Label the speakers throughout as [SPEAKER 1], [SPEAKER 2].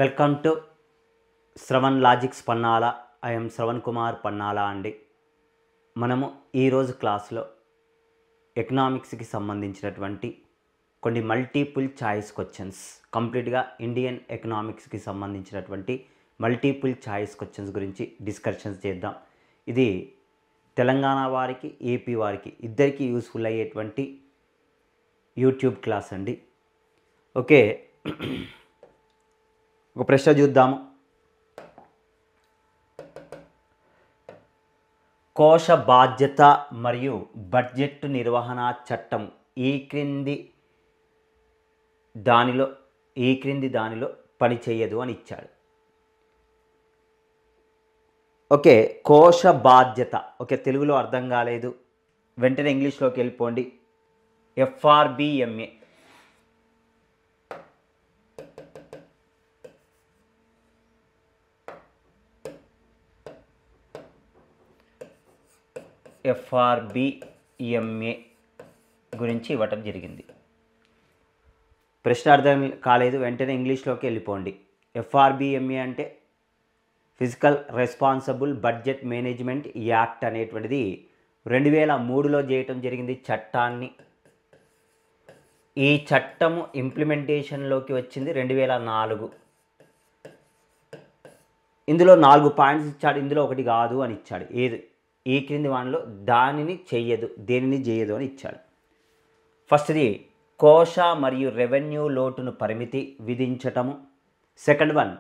[SPEAKER 1] Welcome to Shravan logics Pannala. I'm Shravan Kumar Pannala అండి. మనము ఈరోజు క్లాస్లో ఎకనామిక్స్కి సంబంధించినటువంటి కొన్ని మల్టిపుల్ చాయిస్ క్వశ్చన్స్, కంప్లీట్గా ఇండియన్ ఎకనామిక్స్కి సంబంధించినటువంటి మల్టిపుల్ చాయిస్ క్వశ్చన్స్ గురించి డిస్కషన్స్ చేద్దాం. ఇది తెలంగాణ వారికి, ఏపీ వారికి ఇద్దరికీ యూస్ఫుల్ అయ్యేటువంటి యూట్యూబ్ క్లాస్ అండి. ఓకే, ఒక ప్రశ్న చూద్దాము. కోశ బాధ్యత మరియు బడ్జెట్ నిర్వహణ చట్టం ఈ క్రింది దానిలో పనిచేయదు అని ఇచ్చాడు. ఓకే, కోశ బాధ్యత. ఓకే, తెలుగులో అర్థం కాలేదు, వెంటనే ఇంగ్లీష్లోకి వెళ్ళిపోండి. ఎఫ్ఆర్బిఎంఏ గురించి ఇవ్వటం జరిగింది. ప్రశ్న అర్థం కాలేదు, వెంటనే ఇంగ్లీష్లోకి వెళ్ళిపోండి. ఎఫ్ఆర్బిఎంఏ అంటే physical responsible budget management act అనేటువంటిది 2003లో చేయటం జరిగింది చట్టాన్ని. ఈ చట్టము ఇంప్లిమెంటేషన్లోకి వచ్చింది 2004. ఇందులో 4 పాయింట్స్ ఇచ్చాడు, ఇందులో ఒకటి కాదు అని ఇచ్చాడు. ఈ క్రింది వానిలో దేనిని చేయదు అని ఇచ్చాడు. ఫస్ట్ది కోశ మరియు రెవెన్యూ లోటును పరిమితి విధించటము. సెకండ్ వన్,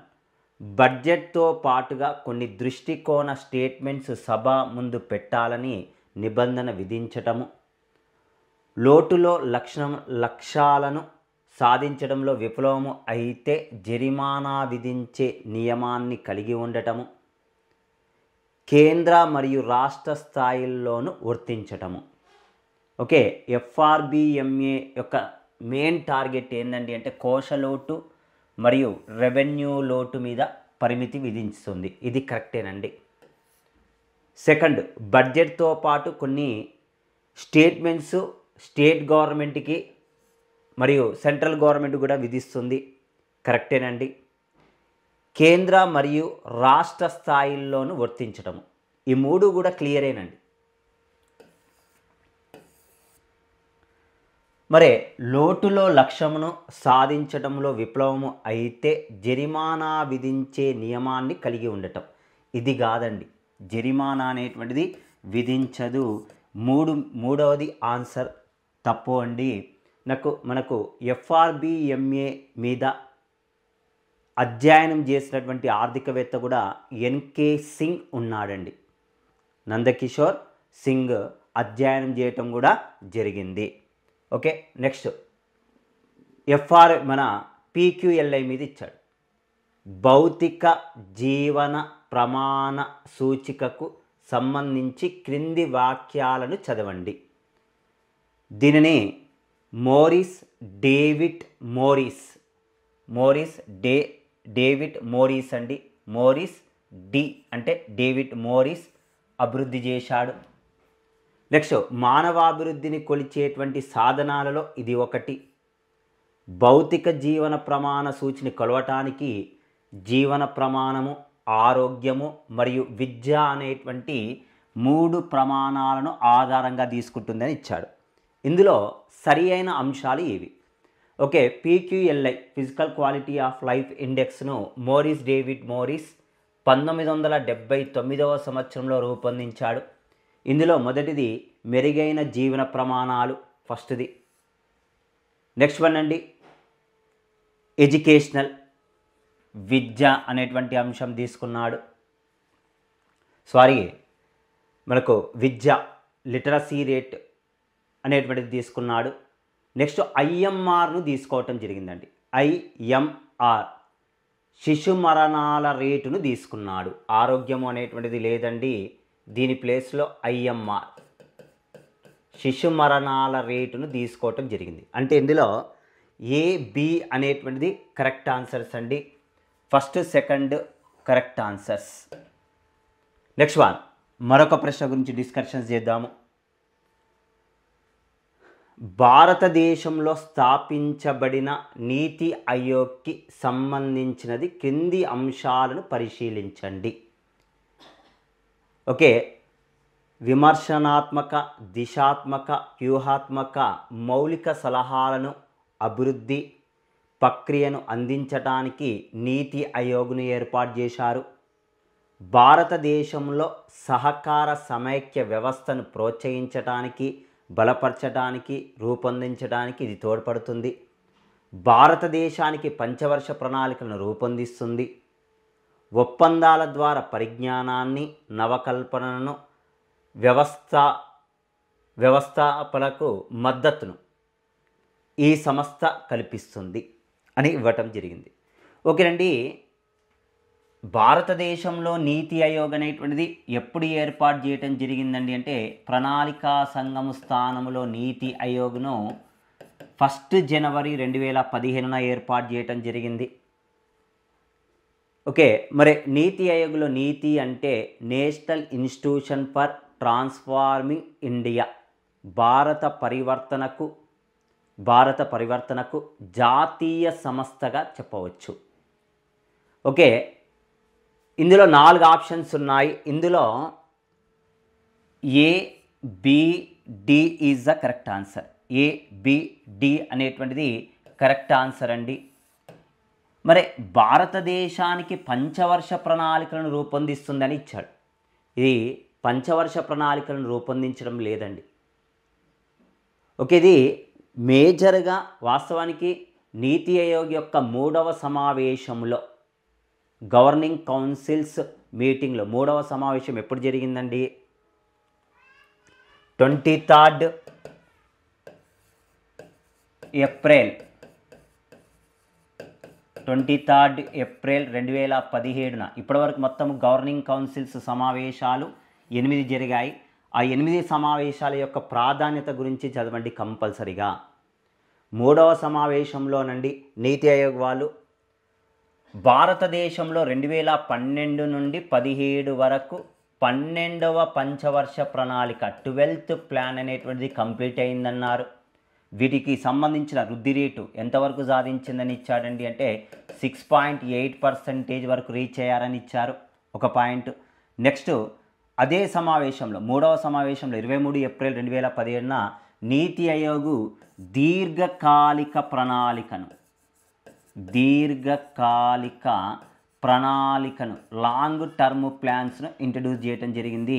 [SPEAKER 1] బడ్జెట్తో పాటుగా కొన్ని దృష్టికోణ స్టేట్మెంట్స్ సభ ముందు పెట్టాలని నిబంధన విధించటము. లోటులో లక్ష్యాలను సాధించడంలో విఫలము అయితే జరిమానా విధించే నియమాన్ని కలిగి ఉండటము. కేంద్ర మరియు రాష్ట్ర స్థాయిల్లోనూ వర్తించటము. ఓకే, ఎఫ్ఆర్బిఎంఏ యొక్క మెయిన్ టార్గెట్ ఏంటండి అంటే కోశలోటు మరియు రెవెన్యూ లోటు మీద పరిమితి విధిస్తుంది. ఇది కరెక్టేనండి. సెకండ్, బడ్జెట్తో పాటు కొన్ని స్టేట్మెంట్స్ స్టేట్ గవర్నమెంట్కి మరియు సెంట్రల్ గవర్నమెంట్ కూడా విధిస్తుంది. కరెక్టేనండి. కేంద్ర మరియు రాష్ట్ర స్థాయిల్లోనూ వర్తించటము. ఈ 3 కూడా క్లియరేనండి. మరే లోటులో లక్ష్యమును సాధించడంలో విప్లవము అయితే జరిమానా విధించే నియమాన్ని కలిగి ఉండటం. ఇది కాదండి, జరిమానా అనేటువంటిది విధించదు. మూడవది ఆన్సర్ తప్పు అండి. మనకు ఎఫ్ఆర్బిఎంఏ మీద అధ్యయనం చేసినటువంటి ఆర్థికవేత్త కూడా ఎన్కే సింగ్ ఉన్నాడండి. నందకిషోర్ సింగ్ అధ్యయనం చేయటం కూడా జరిగింది. ఓకే, నెక్స్ట్ మన పీక్యూఎల్ఐ మీద ఇచ్చాడు. భౌతిక జీవన ప్రమాణ సూచికకు సంబంధించి క్రింది వాక్యాలను చదవండి. దీనిని డేవిడ్ మోరిస్ అండి. డేవిడ్ మోరిస్ అభివృద్ధి చేశాడు. నెక్స్ట్, మానవాభివృద్ధిని కొలిచేటువంటి సాధనాలలో ఇది ఒకటి. భౌతిక జీవన ప్రమాణ సూచిని కొలవటానికి జీవన ప్రమాణము, ఆరోగ్యము మరియు విద్య అనేటువంటి 3 ప్రమాణాలను ఆధారంగా తీసుకుంటుందని ఇచ్చాడు. ఇందులో సరి అయిన అంశాలు ఇవి. Okay, PQLI physical quality of life ఇండెక్స్ను డేవిడ్ మోరిస్ 1979వ సంవత్సరంలో రూపొందించాడు. ఇందులో మొదటిది మెరుగైన జీవన ప్రమాణాలు, ఫస్ట్ది. నెక్స్ట్ వన్ అండి ఎడ్యుకేషనల్, విద్య అనేటువంటి అంశం తీసుకున్నాడు. మనకు విద్య లిటరసీ రేట్ అనేటువంటిది తీసుకున్నాడు. నెక్స్ట్ ఐఎంఆర్ను తీసుకోవటం జరిగిందండి. ఐఎంఆర్ శిశు మరణాల రేటును తీసుకున్నాడు. ఆరోగ్యము అనేటువంటిది లేదండి, దీని ప్లేస్లో ఐఎంఆర్ శిశు మరణాల రేటును తీసుకోవటం జరిగింది. అంటే ఇందులో ఏబి అనేటువంటిది కరెక్ట్ ఆన్సర్స్ అండి. First second correct answers. Next one, మరొక ప్రశ్న గురించి డిస్కషన్స్ చేద్దాము. భారతదేశంలో స్థాపించబడిన నీతి ఆయోగ్కి సంబంధించినది క్రింది అంశాలను పరిశీలించండి. ఓకే, విమర్శనాత్మక, దిశాత్మక, వ్యూహాత్మక మౌలిక సలహాలను అభివృద్ధి ప్రక్రియను అందించడానికి నీతి ఆయోగ్ను ఏర్పాటు చేశారు. భారతదేశంలో సహకార సమైక్య వ్యవస్థను ప్రోత్సహించడానికి, బలపరచడానికి, రూపొందించడానికి ఇది తోడ్పడుతుంది. భారతదేశానికి పంచవర్ష ప్రణాళికలను రూపొందిస్తుంది. ఒప్పందాల ద్వారా పరిజ్ఞానాన్ని, నవకల్పనను, వ్యవస్థాపనకు మద్దతును ఈ సంస్థ కల్పిస్తుంది అని ఇవ్వటం జరిగింది. ఓకేనండి, భారతదేశంలో నీతి ఆయోగ్ అనేటువంటిది ఎప్పుడు ఏర్పాటు చేయటం జరిగిందండి అంటే ప్రణాళికా సంఘము స్థానంలో నీతి ఆయోగ్ను 1 జనవరి 2015 ఏర్పాటు చేయటం జరిగింది. ఓకే, మరి నీతి ఆయోగ్లో నీతి అంటే national institution for transforming India, భారత పరివర్తనకు జాతీయ సంస్థగా చెప్పవచ్చు. ఓకే, ఇందులో 4 ఆప్షన్స్ ఉన్నాయి. ఇందులో A, B, D is the correct answer. A, B, D అనేటువంటిది కరెక్ట్ ఆన్సర్ అండి. మరి భారతదేశానికి పంచవర్ష ప్రణాళికలను రూపొందిస్తుందని ఇచ్చాడు. ఇది పంచవర్ష ప్రణాళికలను రూపొందించడం లేదండి. ఓకే, ఇది మేజర్గా వాస్తవానికి నీతి ఆయోగ్ యొక్క 3వ సమావేశంలో గవర్నింగ్ కౌన్సిల్స్ మీటింగ్లో 3వ సమావేశం ఎప్పుడు జరిగిందండి? 23 ఏప్రిల్ 2017 ఇప్పటివరకు మొత్తం గవర్నింగ్ కౌన్సిల్స్ సమావేశాలు 8 జరిగాయి. ఆ 8 సమావేశాల యొక్క ప్రాధాన్యత గురించి చదవండి కంపల్సరిగా. 3వ సమావేశంలోనండి నీతి ఆయోగ్ వాళ్ళు భారతదేశంలో 2012 నుండి 17 వరకు 12వ పంచవర్ష ప్రణాళిక 12th ప్లాన్ అనేటువంటిది కంప్లీట్ అయిందన్నారు. వీటికి సంబంధించిన వృద్ధి రేటు ఎంతవరకు సాధించిందని ఇచ్చాడండి అంటే 6.8% వరకు రీచ్ అయ్యారని ఇచ్చారు. ఒక పాయింట్. నెక్స్ట్ అదే సమావేశంలో 3వ సమావేశంలో 23 ఏప్రిల్ 2017 నీతి ఆయోగ్ దీర్ఘకాలిక ప్రణాళికను లాంగ్ టర్మ్ ప్లాన్స్ను ఇంట్రడ్యూస్ చేయడం జరిగింది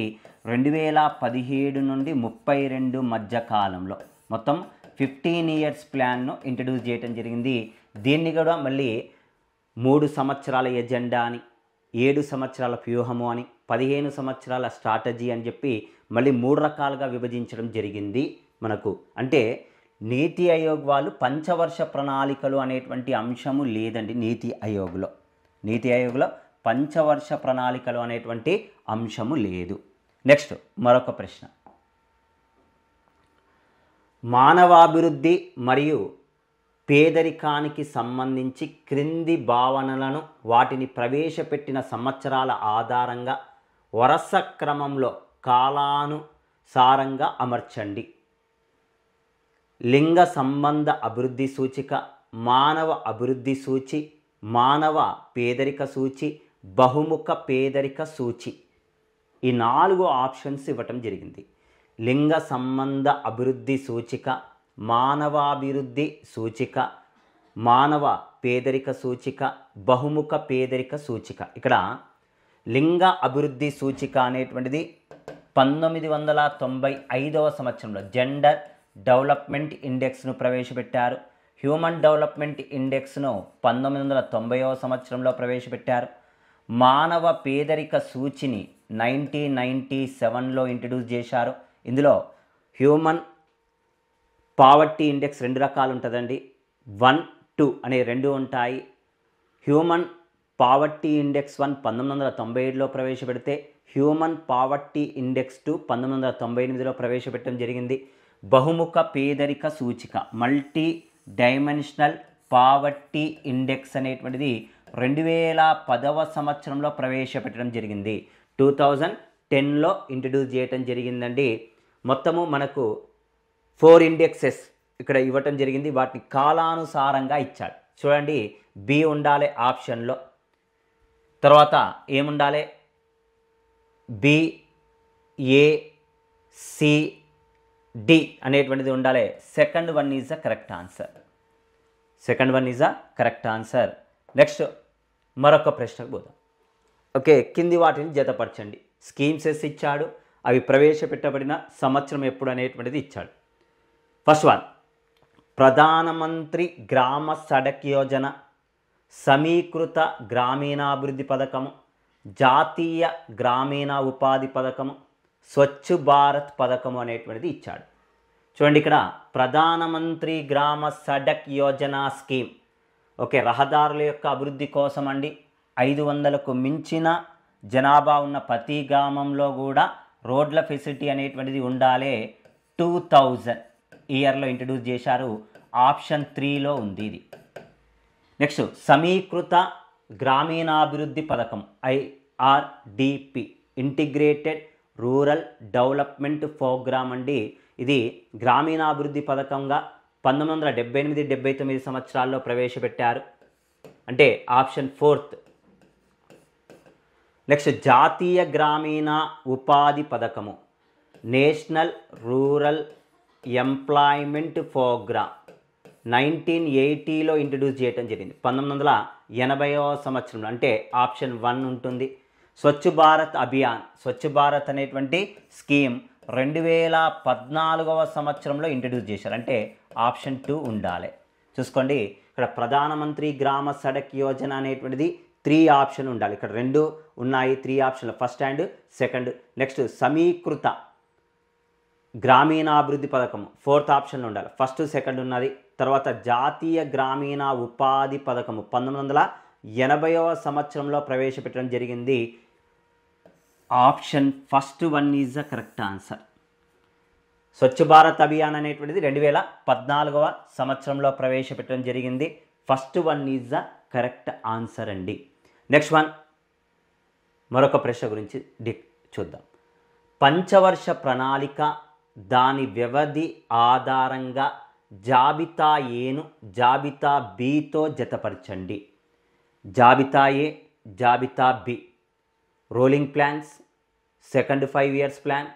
[SPEAKER 1] 2017 నుండి 32 మధ్య కాలంలో. మొత్తం 15 ఇయర్స్ ప్లాన్ను ఇంట్రడ్యూస్ చేయడం జరిగింది. దీన్ని కూడా మళ్ళీ 3 సంవత్సరాల ఎజెండా అని, 7 సంవత్సరాల వ్యూహము అని, 15 సంవత్సరాల స్ట్రాటజీ అని చెప్పి మళ్ళీ 3 రకాలుగా విభజించడం జరిగింది మనకు. అంటే నీతి ఆయోగ్ వాళ్ళు పంచవర్ష ప్రణాళికలు అనేటువంటి అంశము లేదండి. నీతి ఆయోగ్లో పంచవర్ష ప్రణాళికలు అనేటువంటి అంశము లేదు. నెక్స్ట్ మరొక ప్రశ్న, మానవాభివృద్ధి మరియు పేదరికానికి సంబంధించి క్రింది భావనలను వాటిని ప్రవేశపెట్టిన సంవత్సరాల ఆధారంగా వరుస క్రమంలో కాలానుసారంగా అమర్చండి. లింగ సంబంధ అభివృద్ధి సూచిక, మానవ అభివృద్ధి సూచి, మానవ పేదరిక సూచి, బహుముఖ పేదరిక సూచి. ఈ 4 ఆప్షన్స్ ఇవ్వటం జరిగింది. లింగ సంబంధ అభివృద్ధి సూచిక, మానవాభివృద్ధి సూచిక, మానవ పేదరిక సూచిక, బహుముఖ పేదరిక సూచిక. ఇక్కడ లింగ అభివృద్ధి సూచిక అనేటువంటిది 1995వ సంవత్సరంలో జెండర్ డెవలప్మెంట్ ఇండెక్స్ను ప్రవేశపెట్టారు. హ్యూమన్ డెవలప్మెంట్ ఇండెక్స్ను 1990వ సంవత్సరంలో ప్రవేశపెట్టారు. మానవ పేదరిక సూచిని 1997లో ఇంట్రడ్యూస్ చేశారు. ఇందులో హ్యూమన్ పావర్టీ ఇండెక్స్ 2 రకాలు ఉంటుందండి. 1, 2 అనే 2 ఉంటాయి. హ్యూమన్ పావర్టీ ఇండెక్స్ 1 1997లో ప్రవేశపెడితే హ్యూమన్ పావర్టీ ఇండెక్స్ 2 1998లో ప్రవేశపెట్టడం జరిగింది. బహుముఖ పేదరిక సూచిక మల్టీ డైమెన్షనల్ పావర్టీ ఇండెక్స్ అనేటువంటిది 2010వ సంవత్సరంలో ప్రవేశపెట్టడం జరిగింది. 2010లో ఇంట్రడ్యూస్ చేయడం జరిగిందండి. మొత్తము మనకు 4 ఇండెక్సెస్ ఇక్కడ ఇవ్వటం జరిగింది. వాటిని కాలానుసారంగా ఇచ్చాడు. చూడండి, బి ఉండాలి ఆప్షన్లో, తర్వాత ఏముండాలి, బి, ఏ, సి, డి అనేటువంటిది ఉండాలి. Second one is the correct answer. Second one is the correct answer. Next మరొక ప్రశ్నకు పోదాం. ఓకే, కింది వాటిని జతపరచండి. స్కీమ్స్ ఇచ్చాడు, అవి ప్రవేశపెట్టబడిన సంవత్సరం ఎప్పుడు అనేటువంటిది ఇచ్చాడు. ఫస్ట్ వన్, ప్రధానమంత్రి గ్రామ సడక్ యోజన, సమీకృత గ్రామీణాభివృద్ధి పథకము, జాతీయ గ్రామీణ ఉపాధి పథకము, స్వచ్ఛ భారత్ పథకము అనేటువంటిది ఇచ్చాడు. చూడండి, ఇక్కడ ప్రధానమంత్రి గ్రామ సడక్ యోజన స్కీమ్, ఓకే, రహదారుల యొక్క అభివృద్ధి కోసం అండి. 500కు మించిన జనాభా ఉన్న ప్రతి గ్రామంలో కూడా రోడ్ల ఫెసిలిటీ అనేటువంటిది ఉండాలి. 2000 ఇయర్లో ఇంట్రడ్యూస్ చేశారు. ఆప్షన్ 3లో ఉంది ఇది. నెక్స్ట్, సమీకృత గ్రామీణాభివృద్ధి పథకం, IRDP, integrated rural development programme అండి. ఇది గ్రామీణాభివృద్ధి పథకంగా 1978-79 సంవత్సరాల్లో ప్రవేశపెట్టారు. అంటే ఆప్షన్ 4th. నెక్స్ట్, జాతీయ గ్రామీణ ఉపాధి పథకము, నేషనల్ రూరల్ ఎంప్లాయ్మెంట్ ప్రోగ్రామ్, 1980లో ఇంట్రడ్యూస్ చేయడం జరిగింది. 1980వ సంవత్సరంలో, అంటే ఆప్షన్ 1 ఉంటుంది. స్వచ్ఛ భారత్ అభియాన్, స్వచ్ఛ భారత్ అనేటువంటి స్కీమ్ 2014వ సంవత్సరంలో ఇంట్రడ్యూస్ చేశారు. అంటే ఆప్షన్ 2 ఉండాలి. చూసుకోండి, ఇక్కడ ప్రధానమంత్రి గ్రామ సడక్ యోజన అనేటువంటిది 3 ఆప్షన్ ఉండాలి. ఇక్కడ 2 ఉన్నాయి, 3 ఆప్షన్లు, ఫస్ట్ అండ్ సెకండ్. నెక్స్ట్, సమీకృత గ్రామీణాభివృద్ధి పథకం 4th ఆప్షన్లో ఉండాలి, ఫస్ట్ సెకండ్ ఉన్నది. తర్వాత జాతీయ గ్రామీణ ఉపాధి పథకము 1980వ సంవత్సరంలో ప్రవేశపెట్టడం జరిగింది. Option first 1 is the correct answer. Swachh Bharat Abhiyan అనేటువంటిది 2014వ సంవత్సరంలో ప్రవేశపెట్టడం జరిగింది. First 1 is the correct answer అండి. నెక్స్ట్ వన్, మరొక ప్రశ్న గురించి చూద్దాం. పంచవర్ష ప్రణాళిక, దాని వ్యవధి ఆధారంగా జాబితా ఏను జాబితా బితో జతపరచండి. జాబితా ఏ, జాబితా B, rolling plans, second 5 years plan,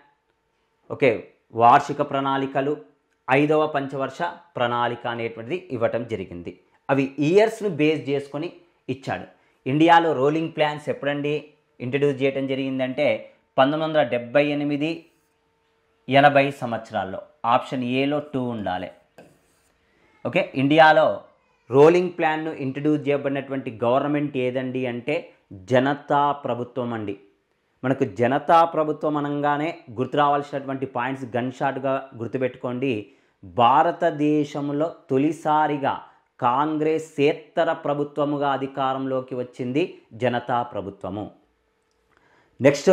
[SPEAKER 1] okay, వార్షిక ప్రణాళికలు, 5వ పంచవర్ష ప్రణాళిక అనేటువంటిది ఇవ్వటం జరిగింది. అవి ఇయర్స్ను బేస్ చేసుకొని ఇచ్చాడు. ఇండియాలో రోలింగ్ ప్లాన్స్ ఎప్పుడండి ఇంట్రడ్యూస్ చేయడం జరిగిందంటే 1978-80 సంవత్సరాల్లో. ఆప్షన్ ఏలో 2 ఉండాలి. ఓకే, ఇండియాలో రోలింగ్ ప్లాన్ను ఇంట్రడ్యూస్ చేయబడినటువంటి గవర్నమెంట్ ఏదండి అంటే జనతా ప్రభుత్వం అండి. మనకు జనతా ప్రభుత్వం అనగానే గుర్తు రావాల్సినటువంటి పాయింట్స్ గన్ షాట్గా గుర్తుపెట్టుకోండి. భారతదేశంలో తొలిసారిగా కాంగ్రెసేతర ప్రభుత్వముగా అధికారంలోకి వచ్చింది జనతా ప్రభుత్వము. నెక్స్ట్,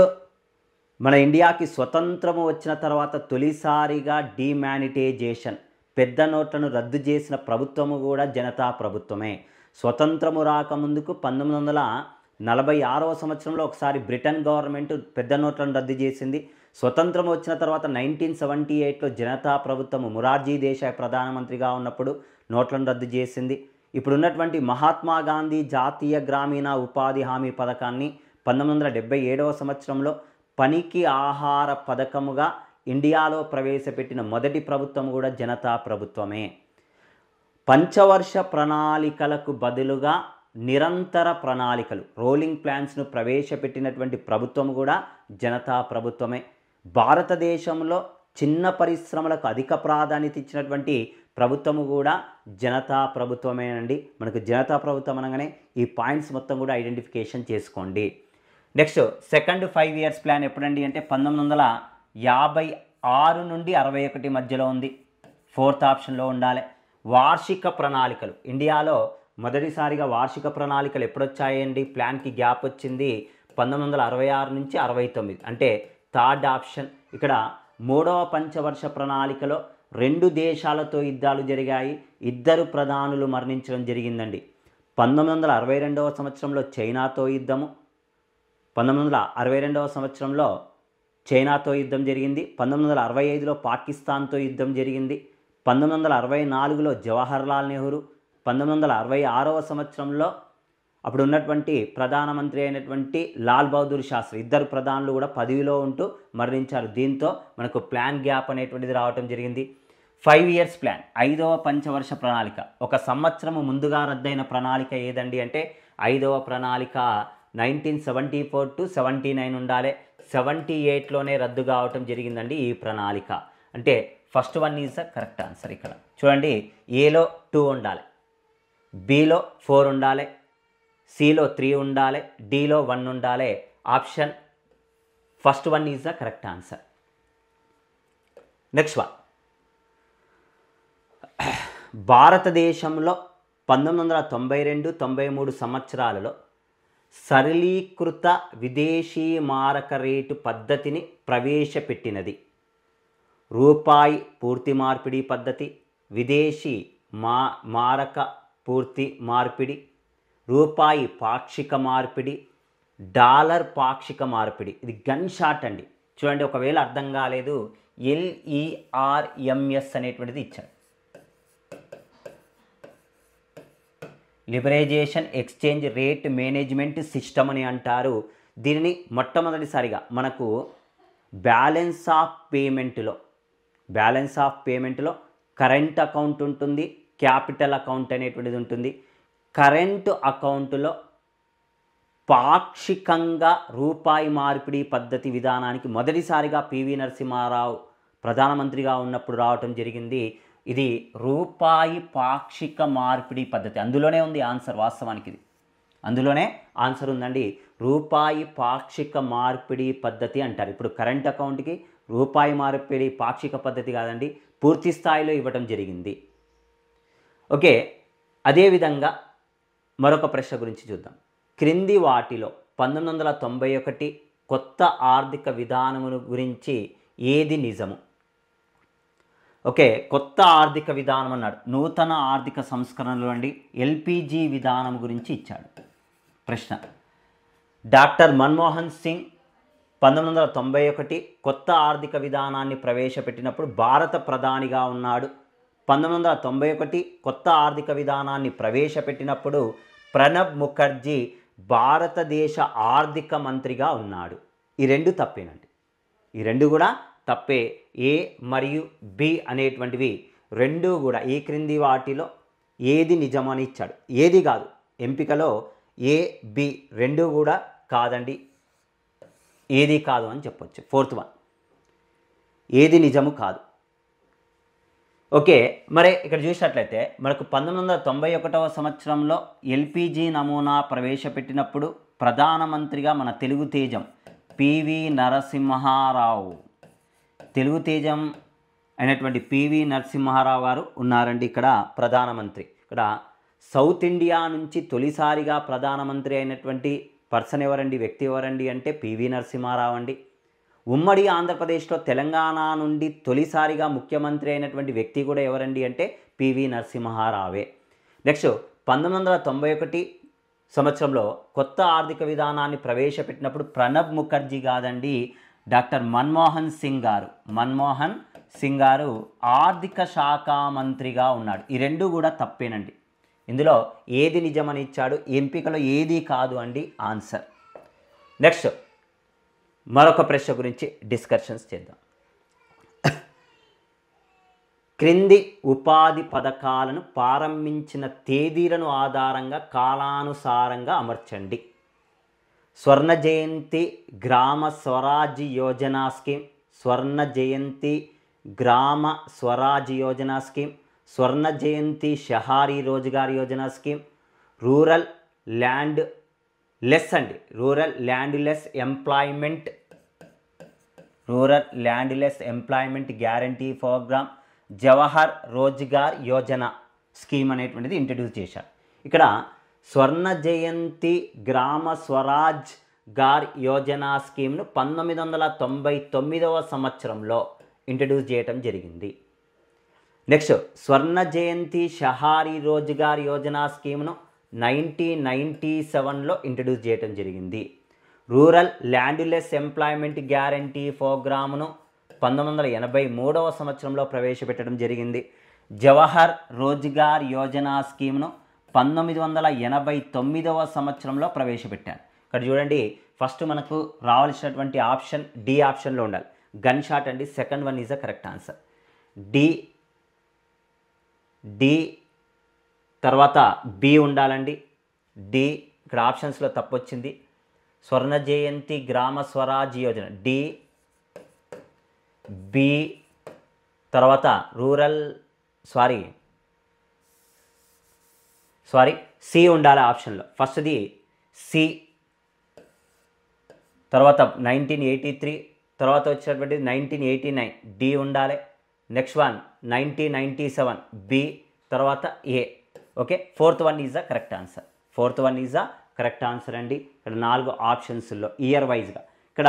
[SPEAKER 1] మన ఇండియాకి స్వతంత్రము వచ్చిన తర్వాత తొలిసారిగా డిమానిటైజేషన్, పెద్ద నోట్లను రద్దు చేసిన ప్రభుత్వము కూడా జనతా ప్రభుత్వమే. స్వతంత్రము రాకముందుకు 1946వ సంవత్సరంలో ఒకసారి బ్రిటన్ గవర్నమెంట్ పెద్ద నోట్లను రద్దు చేసింది. స్వతంత్రం వచ్చిన తర్వాత 1978లో జనతా ప్రభుత్వము మొరార్జీ దేశాయ్ ప్రధానమంత్రిగా ఉన్నప్పుడు నోట్లను రద్దు చేసింది. ఇప్పుడున్నటువంటి మహాత్మా గాంధీ జాతీయ గ్రామీణ ఉపాధి హామీ పథకాన్ని 1977వ సంవత్సరంలో పనికి ఆహార పథకముగా ఇండియాలో ప్రవేశపెట్టిన మొదటి ప్రభుత్వం కూడా జనతా ప్రభుత్వమే. పంచవర్ష ప్రణాళికలకు బదులుగా నిరంతర ప్రణాళికలు, రోలింగ్ ప్లాన్స్ను ప్రవేశపెట్టినటువంటి ప్రభుత్వం కూడా జనతా ప్రభుత్వమే. భారతదేశంలో చిన్న పరిశ్రమలకు అధిక ప్రాధాన్యత ఇచ్చినటువంటి ప్రభుత్వము కూడా జనతా ప్రభుత్వమేనండి. మనకు జనతా ప్రభుత్వం అనగానే ఈ పాయింట్స్ మొత్తం కూడా ఐడెంటిఫికేషన్ చేసుకోండి. నెక్స్ట్, సెకండ్ 5 years ప్లాన్ ఎప్పుడండి అంటే 1956 నుండి 61 మధ్యలో ఉంది. 4th ఆప్షన్లో ఉండాలి. వార్షిక ప్రణాళికలు, ఇండియాలో మొదటిసారిగా వార్షిక ప్రణాళికలు ఎప్పుడొచ్చాయండి? ప్లాన్కి గ్యాప్ వచ్చింది 1966 నుంచి 69, అంటే 3rd ఆప్షన్. ఇక్కడ 3వ పంచవర్ష ప్రణాళికలో 2 దేశాలతో యుద్ధాలు జరిగాయి, 2 ప్రధానులు మరణించడం జరిగిందండి. 1962వ సంవత్సరంలో చైనాతో యుద్ధము, 1962వ సంవత్సరంలో చైనాతో యుద్ధం జరిగింది. 1965లో పాకిస్తాన్తో యుద్ధం జరిగింది. 1964లో జవహర్లాల్ నెహ్రూ, 1966వ సంవత్సరంలో అప్పుడు ఉన్నటువంటి ప్రధానమంత్రి అయినటువంటి లాల్ బహదూర్ శాస్త్రి, ఇద్దరు ప్రధానులు కూడా పదవిలో ఉంటూ మరణించారు. దీంతో మనకు ప్లాన్ గ్యాప్ అనేటువంటిది రావటం జరిగింది. 5 ఇయర్స్ ప్లాన్, 5వ పంచవర్ష ప్రణాళిక. ఒక సంవత్సరము ముందుగా రద్దయిన ప్రణాళిక ఏదండి అంటే 5వ ప్రణాళిక 1974 to 79 ఉండాలి. 78లోనే రద్దు కావటం జరిగిందండి ఈ ప్రణాళిక. అంటే first one is the correct answer. ఇక్కడ చూడండి, ఏలో 2 ఉండాలి, బిలో 4 ఉండాలి, సిలో 3 ఉండాలి, డిలో 1 ఉండాలి. Option first one is the correct answer. Next one, భారతదేశంలో 1992-93 సంవత్సరాలలో సరళీకృత విదేశీ మారక రేటు పద్ధతిని ప్రవేశపెట్టినది. రూపాయి పూర్తి మార్పిడి పద్ధతి, విదేశీ మారక పూర్తి మార్పిడి, రూపాయి పాక్షిక మార్పిడి, డాలర్ పాక్షిక మార్పిడి. ఇది గన్ షాట్ అండి. చూడండి, ఒకవేళ అర్థం కాలేదు, LERMS అనేటువంటిది ఇచ్చాడు. Liberation exchange rate management system అని అంటారు. దీనిని మొట్టమొదటిసారిగా మనకు బ్యాలెన్స్ ఆఫ్ పేమెంట్లో కరెంట్ అకౌంట్ ఉంటుంది, క్యాపిటల్ అకౌంట్ అనేటువంటిది ఉంటుంది. కరెంట్ అకౌంట్లో పాక్షికంగా రూపాయి మార్పిడి పద్ధతి విధానానికి మొదటిసారిగా పివి నరసింహారావు ప్రధానమంత్రిగా ఉన్నప్పుడు రావటం జరిగింది. ఇది రూపాయి పాక్షిక మార్పిడి పద్ధతి. అందులోనే ఉంది ఆన్సర్. వాస్తవానికి ఇది అందులోనే ఆన్సర్ ఉందండి. రూపాయి పాక్షిక మార్పిడి పద్ధతి అంటారు. ఇప్పుడు కరెంట్ అకౌంట్కి రూపాయి మార్పిడి పాక్షిక పద్ధతి కాదండి, పూర్తి స్థాయిలో ఇవ్వటం జరిగింది. ఓకే, అదేవిధంగా మరొక ప్రశ్న గురించి చూద్దాం. క్రింది వాటిలో 1991 కొత్త ఆర్థిక విధానమును గురించి ఏది నిజము? ఓకే, కొత్త ఆర్థిక విధానం అన్నాడు. నూతన ఆర్థిక సంస్కరణలు అండి. LPG విధానం గురించి ఇచ్చాడు ప్రశ్న. డాక్టర్ మన్మోహన్ సింగ్ 1991 కొత్త ఆర్థిక విధానాన్ని ప్రవేశపెట్టినప్పుడు భారత ప్రధానిగా ఉన్నాడు. 1991 కొత్త ఆర్థిక విధానాన్ని ప్రవేశపెట్టినప్పుడు ప్రణబ్ ముఖర్జీ భారతదేశ ఆర్థిక మంత్రిగా ఉన్నాడు. ఈ రెండు తప్పేనండి, ఈ రెండు కూడా తప్పే. ఏ మరియు బి అనేటువంటివి రెండు కూడా ఈ క్రింది వాటిలో ఏది నిజమని ఇచ్చాడు. ఏది కాదు, ఎంపికలో ఏ బి రెండు కూడా కాదండి, ఏది కాదు అని చెప్పొచ్చు. ఫోర్త్ వన్, ఏది నిజము కాదు. ఓకే, మరి ఇక్కడ చూసినట్లయితే మనకు 1991వ సంవత్సరంలో LPG నమూనా ప్రవేశపెట్టినప్పుడు ప్రధానమంత్రిగా మన తెలుగు తేజం పివి నరసింహారావు, తెలుగు తేజం అయినటువంటి పివి నరసింహారావు గారు ఉన్నారండి ఇక్కడ ప్రధానమంత్రి. ఇక్కడ సౌత్ ఇండియా నుంచి తొలిసారిగా ప్రధానమంత్రి అయినటువంటి పర్సన్ ఎవరండి, వ్యక్తి ఎవరండి అంటే పివి నరసింహారావు అండి. ఉమ్మడి ఆంధ్రప్రదేశ్లో తెలంగాణ నుండి తొలిసారిగా ముఖ్యమంత్రి అయినటువంటి వ్యక్తి కూడా ఎవరండి అంటే పివి నరసింహారావే. నెక్స్ట్ 1991 సంవత్సరంలో కొత్త ఆర్థిక విధానాన్ని ప్రవేశపెట్టినప్పుడు ప్రణబ్ ముఖర్జీ కాదండి, డాక్టర్ మన్మోహన్ సింగ్ గారు, మన్మోహన్ సింగ్ గారు ఆర్థిక శాఖ మంత్రిగా ఉన్నాడు. ఈ రెండు కూడా తప్పేనండి. ఇందులో ఏది నిజమని ఇచ్చాడు, ఎంపికలో ఏది కాదు అండి ఆన్సర్. నెక్స్ట్ మరొక ప్రశ్న గురించి డిస్కషన్స్ చేద్దాం. క్రింది ఉపాధి పథకాలను ప్రారంభించిన తేదీలను ఆధారంగా కాలానుసారంగా అమర్చండి. స్వర్ణ Jayanti Gram Swaraj Yojana scheme, Swarna Jayanti Gram Swaraj Yojana scheme, Swarna Jayanti Shahari Rozgar Yojana scheme, rural landless అండి, rural landless employment guarantee programme, Jawahar Rozgar Yojana scheme అనేటువంటిది ఇంట్రడ్యూస్ చేశారు. ఇక్కడ స్వర్ణ జయంతి గ్రామ స్వరాజ్ గార్ యోజన స్కీమ్ను 1999వ సంవత్సరంలో ఇంట్రడ్యూస్ చేయటం జరిగింది. నెక్స్ట్ స్వర్ణ జయంతి షహారీ రోజ్గార్ యోజన స్కీమ్ను 1997లో ఇంట్రడ్యూస్ చేయటం జరిగింది. రూరల్ ల్యాండ్లెస్ ఎంప్లాయ్మెంట్ గ్యారంటీ ప్రోగ్రామ్ను 1983వ సంవత్సరంలో ప్రవేశపెట్టడం జరిగింది. జవహర్ రోజ్గార్ యోజన స్కీమ్ను 1989వ సంవత్సరంలో ప్రవేశపెట్టారు. ఇక్కడ చూడండి, ఫస్ట్ మనకు రావాల్సినటువంటి ఆప్షన్ డి ఆప్షన్లో ఉండాలి. గన్ షాట్ అండి. Second one is the correct answer. D తర్వాత బి ఉండాలండి. డి ఇక్కడ ఆప్షన్స్లో తప్పు వచ్చింది. స్వర్ణ జయంతి గ్రామ స్వరాజ్ యోజన డి, బి తర్వాత సి ఉండాలి ఆప్షన్లో. ఫస్ట్ది సి, తర్వాత 1983, తర్వాత వచ్చేటటువంటి 1989 డి ఉండాలి. నెక్స్ట్ వన్ 1997 బి, తర్వాత A. Okay, fourth one is the correct answer. Correct answer అండి. ఇక్కడ 4 ఆప్షన్స్లో ఇయర్ వైజ్గా ఇక్కడ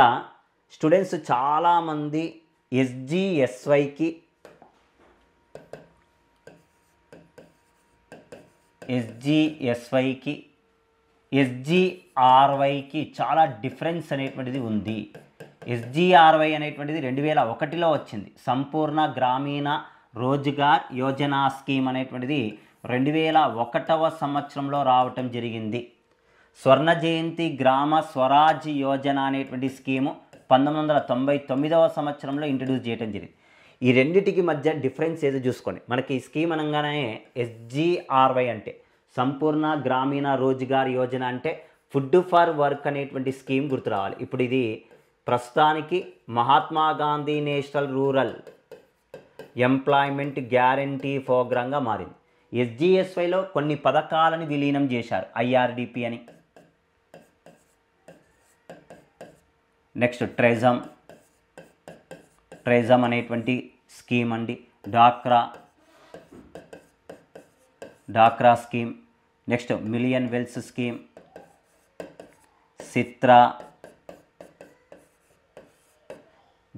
[SPEAKER 1] స్టూడెంట్స్ చాలామంది ఎస్జిఆర్వైకి చాలా డిఫరెన్స్ అనేటువంటిది ఉంది. ఎస్జిఆర్వై అనేటువంటిది 2001లో వచ్చింది. సంపూర్ణ గ్రామీణ రోజ్గార్ యోజన స్కీమ్ అనేటువంటిది 2001వ సంవత్సరంలో రావటం జరిగింది. స్వర్ణ జయంతి గ్రామ స్వరాజ్ యోజన అనేటువంటి స్కీము 1999వ సంవత్సరంలో ఇంట్రడ్యూస్ చేయడం జరిగింది. ఈ రెండిటికి మధ్య డిఫరెన్స్ ఏదో చూసుకోండి. మనకి ఈ స్కీమ్ అనగానే ఎస్జిఆర్వై అంటే సంపూర్ణ గ్రామీణ రోజ్గార్ యోజన అంటే ఫుడ్ ఫర్ వర్క్ అనేటువంటి స్కీమ్ గుర్తు రావాలి. ఇప్పుడు ఇది ప్రస్తుతానికి Mahatma Gandhi national rural employment guarantee ప్రోగ్రామ్గా మారింది. ఎస్జిఎస్వైలో కొన్ని పథకాలను విలీనం చేశారు, ఐఆర్డిపి అని. నెక్స్ట్ ట్రెజమ్ అనేటువంటి స్కీమ్ అండి. డాక్రా scheme. Next million wells scheme, SITRA,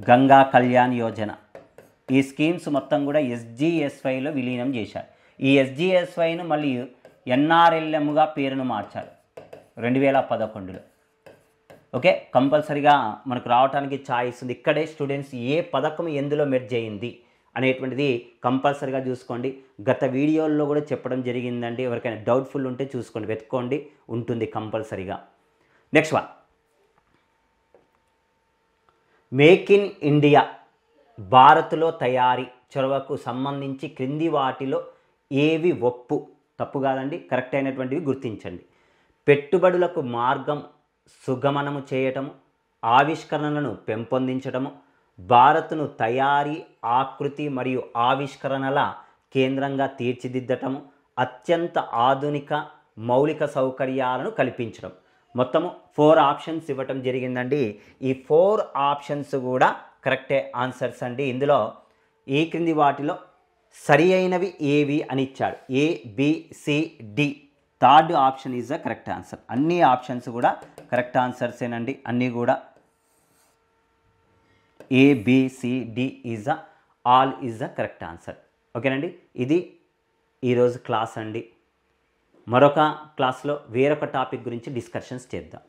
[SPEAKER 1] Ganga Kalyan Yojana. ఈ స్కీమ్స్ మొత్తం కూడా ఎస్జిఎస్వైలో విలీనం చేశారు. ఈ ఎస్జిఎస్వైను మళ్ళీ ఎన్ఆర్ఎల్ఎంగా పేరును మార్చారు 2011లో. ఓకే, కంపల్సరీగా మనకు రావడానికి ఛాయిస్ ఉంది. ఇక్కడే స్టూడెంట్స్ ఏ పథకం ఎందులో మెర్జ్ అయింది అనేటువంటిది కంపల్సరీగా చూసుకోండి. గత వీడియోల్లో కూడా చెప్పడం జరిగిందండి. ఎవరికైనా డౌట్ఫుల్ ఉంటే చూసుకోండి, వెతుక్కోండి, ఉంటుంది కంపల్సరీగా. Next one, make in India భారత్లో తయారీ చొరవకు సంబంధించి క్రింది వాటిలో ఏవి ఒప్పు? తప్పు కాదండి, కరెక్ట్ అయినటువంటివి గుర్తించండి. పెట్టుబడులకు మార్గం సుగమనము చేయటము, ఆవిష్కరణలను పెంపొందించటము, భారత్ను తయారీ, ఆకృతి మరియు ఆవిష్కరణల కేంద్రంగా తీర్చిదిద్దటము, అత్యంత ఆధునిక మౌలిక సౌకర్యాలను కల్పించడం. మొత్తము 4 ఆప్షన్స్ ఇవ్వటం జరిగిందండి. ఈ 4 ఆప్షన్స్ కూడా కరెక్టే ఆన్సర్స్ అండి. ఇందులో ఈ క్రింది వాటిలో సరి అయినవి ఏవి అని ఇచ్చాడు. ABCD. Third option is the correct answer. అన్ని ఆప్షన్స్ కూడా కరెక్ట్ ఆన్సర్సేనండి. అన్నీ కూడా ABCD is all is the correct answer. ఓకేనండి, ఇది ఈరోజు క్లాస్ అండి. మరొక క్లాస్లో వేరొక టాపిక్ గురించి డిస్కషన్స్ చేద్దాం.